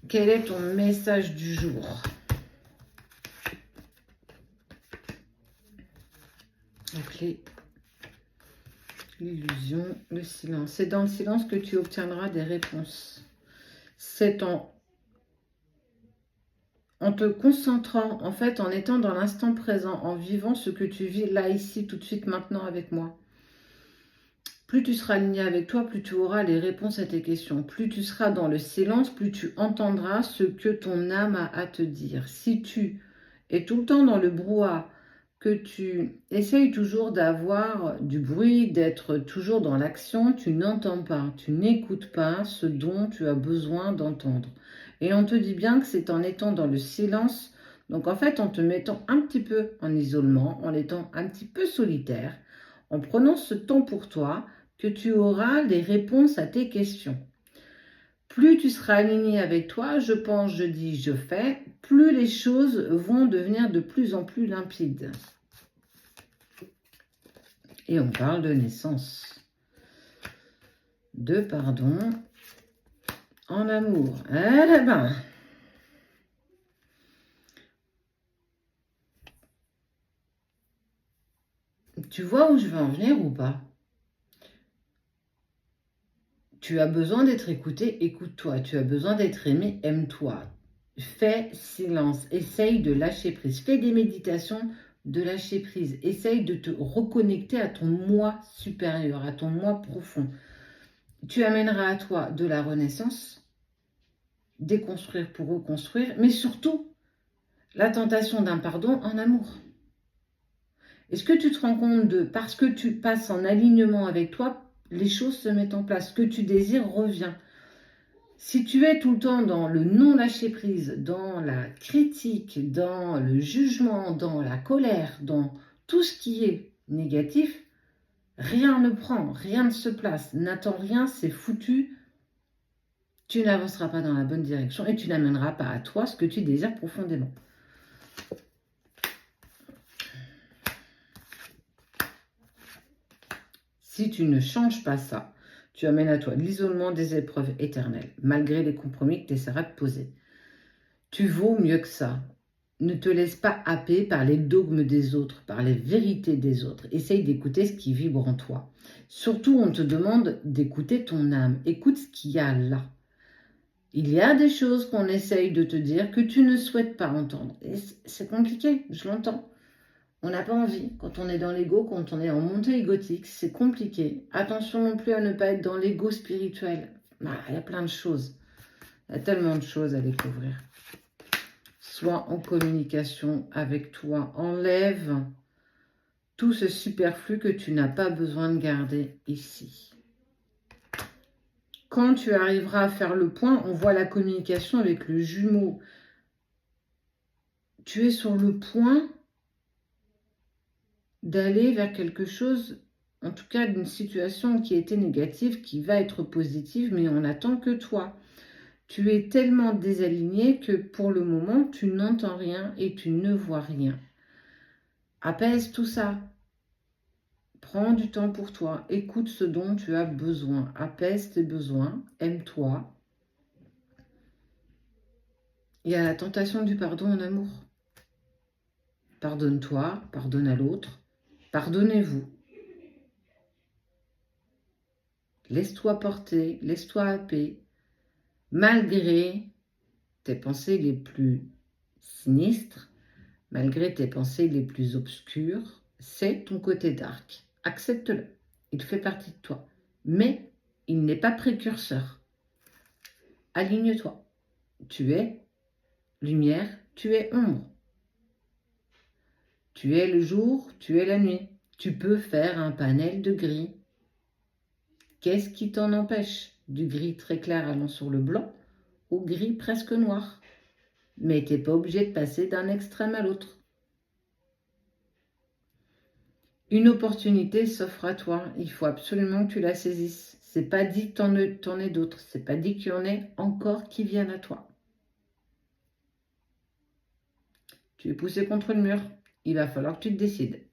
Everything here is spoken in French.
Quel est ton message du jour? La clé, l'illusion, le silence. C'est dans le silence que tu obtiendras des réponses. C'est en te concentrant, en fait, en étant dans l'instant présent, en vivant ce que tu vis là, ici, tout de suite, maintenant avec moi. Plus tu seras aligné avec toi, plus tu auras les réponses à tes questions. Plus tu seras dans le silence, plus tu entendras ce que ton âme a à te dire. Si tu es tout le temps dans le brouhaha, que tu essayes toujours d'avoir du bruit, d'être toujours dans l'action, tu n'entends pas, tu n'écoutes pas ce dont tu as besoin d'entendre. Et on te dit bien que c'est en étant dans le silence, donc en fait en te mettant un petit peu en isolement, en étant un petit peu solitaire, en prenant ce temps pour toi, que tu auras les réponses à tes questions. Plus tu seras aligné avec toi, je pense, je dis, je fais, plus les choses vont devenir de plus en plus limpides. Et on parle de naissance, de pardon, en amour. Eh ben, tu vois où je veux en venir ou pas? Tu as besoin d'être écouté, écoute-toi. Tu as besoin d'être aimé, aime-toi. Fais silence, essaye de lâcher prise. Fais des méditations de lâcher prise. Essaye de te reconnecter à ton moi supérieur, à ton moi profond. Tu amèneras à toi de la renaissance, déconstruire pour reconstruire, mais surtout la tentation d'un pardon en amour. Est-ce que tu te rends compte de, parce que tu passes en alignement avec toi, les choses se mettent en place, ce que tu désires revient. Si tu es tout le temps dans le non-lâcher-prise, dans la critique, dans le jugement, dans la colère, dans tout ce qui est négatif, rien ne prend, rien ne se place, n'attends rien, c'est foutu. Tu n'avanceras pas dans la bonne direction et tu n'amèneras pas à toi ce que tu désires profondément. Si tu ne changes pas ça, tu amènes à toi de l'isolement, des épreuves éternelles, malgré les compromis que tu essaieras de poser. Tu vaux mieux que ça. Ne te laisse pas happer par les dogmes des autres, par les vérités des autres. Essaye d'écouter ce qui vibre en toi. Surtout, on te demande d'écouter ton âme. Écoute ce qu'il y a là. Il y a des choses qu'on essaye de te dire que tu ne souhaites pas entendre. Et c'est compliqué, je l'entends. On n'a pas envie. Quand on est dans l'ego, quand on est en montée égotique, c'est compliqué. Attention non plus à ne pas être dans l'ego spirituel. Il y a plein de choses. Il y a tellement de choses à découvrir. Sois en communication avec toi. Enlève tout ce superflu que tu n'as pas besoin de garder ici. Quand tu arriveras à faire le point, on voit la communication avec le jumeau. Tu es sur le point d'aller vers quelque chose, en tout cas d'une situation qui était négative, qui va être positive, mais on n'attend que toi. Tu es tellement désaligné que pour le moment, tu n'entends rien et tu ne vois rien. Apaise tout ça. Prends du temps pour toi. Écoute ce dont tu as besoin. Apaise tes besoins. Aime-toi. Il y a la tentation du pardon en amour. Pardonne-toi, pardonne à l'autre. Pardonnez-vous. Laisse-toi porter, laisse-toi happer. Malgré tes pensées les plus sinistres, malgré tes pensées les plus obscures, c'est ton côté dark. Accepte-le. Il fait partie de toi. Mais il n'est pas précurseur. Aligne-toi. Tu es lumière, tu es ombre. Tu es le jour, tu es la nuit. Tu peux faire un panel de gris. Qu'est-ce qui t'en empêche? Du gris très clair allant sur le blanc au gris presque noir. Mais tu n'es pas obligé de passer d'un extrême à l'autre. Une opportunité s'offre à toi. Il faut absolument que tu la saisisses. C'est pas dit que t'en aies d'autres. C'est pas dit qu'il y en ait encore qui viennent à toi. Tu es poussé contre le mur. Il va falloir que tu te décides.